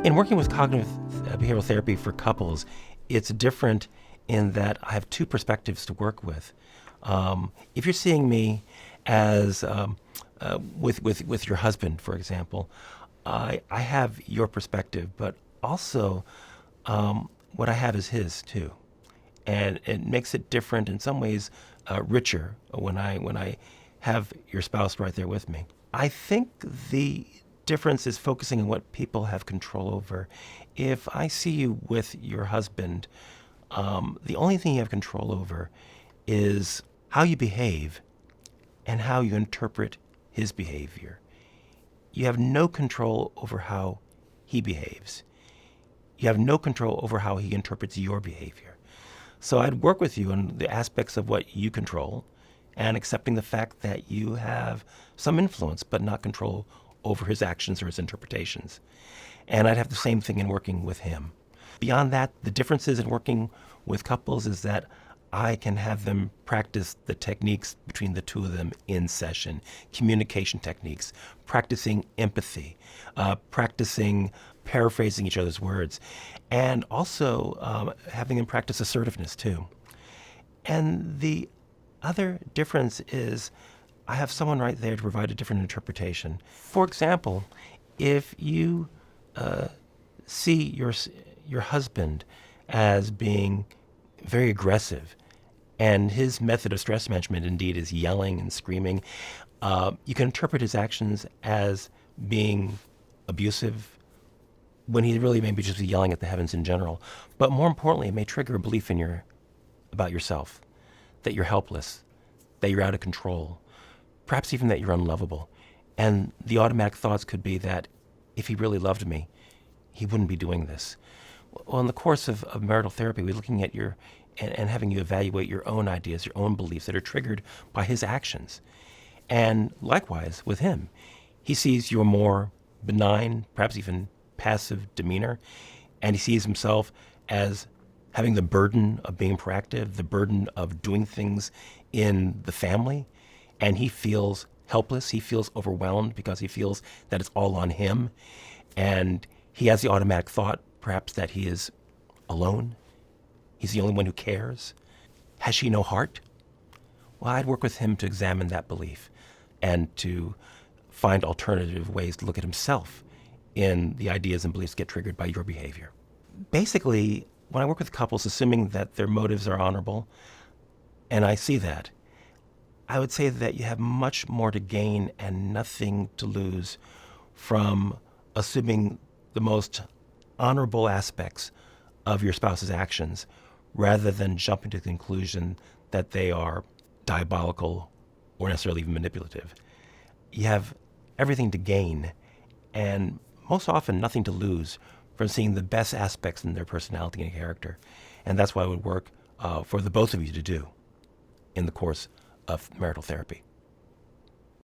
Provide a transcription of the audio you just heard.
In working with cognitive behavioral therapy for couples, it's different in that I have two perspectives to work with. If you're seeing me as with your husband, for example, I have your perspective, but also what I have is his too, and it makes it different in some ways, richer when I have your spouse right there with me. I think the difference is focusing on what people have control over. If I see you with your husband, the only thing you have control over is how you behave and how you interpret his behavior. You have no control over how he behaves. You have no control over how he interprets your behavior. So I'd work with you on the aspects of what you control and accepting the fact that you have some influence but not control over his actions or his interpretations. And I'd have the same thing in working with him. Beyond that, the differences in working with couples is that I can have them practice the techniques between the two of them in session, communication techniques, practicing empathy, practicing paraphrasing each other's words, and also having them practice assertiveness too. And the other difference is I have someone right there to provide a different interpretation. For example, if you see your husband as being very aggressive, and his method of stress management indeed is yelling and screaming, you can interpret his actions as being abusive when he really may be just yelling at the heavens in general. But more importantly, it may trigger a belief about yourself, that you're helpless, that you're out of control, perhaps even that you're unlovable. And the automatic thoughts could be that if he really loved me, he wouldn't be doing this. Well, in the course of marital therapy, we're looking at and having you evaluate your own ideas, your own beliefs that are triggered by his actions. And likewise with him, he sees your more benign, perhaps even passive demeanor, and he sees himself as having the burden of being proactive, the burden of doing things in the family, and he feels helpless, he feels overwhelmed because he feels that it's all on him, and he has the automatic thought perhaps that he is alone, he's the only one who cares. Has she no heart? Well, I'd work with him to examine that belief and to find alternative ways to look at himself in the ideas and beliefs get triggered by your behavior. Basically, when I work with couples, assuming that their motives are honorable, and I see that, I would say that you have much more to gain and nothing to lose from assuming the most honorable aspects of your spouse's actions rather than jumping to the conclusion that they are diabolical or necessarily even manipulative. You have everything to gain and most often nothing to lose from seeing the best aspects in their personality and character. And that's what it would work for the both of you to do in the course of marital therapy.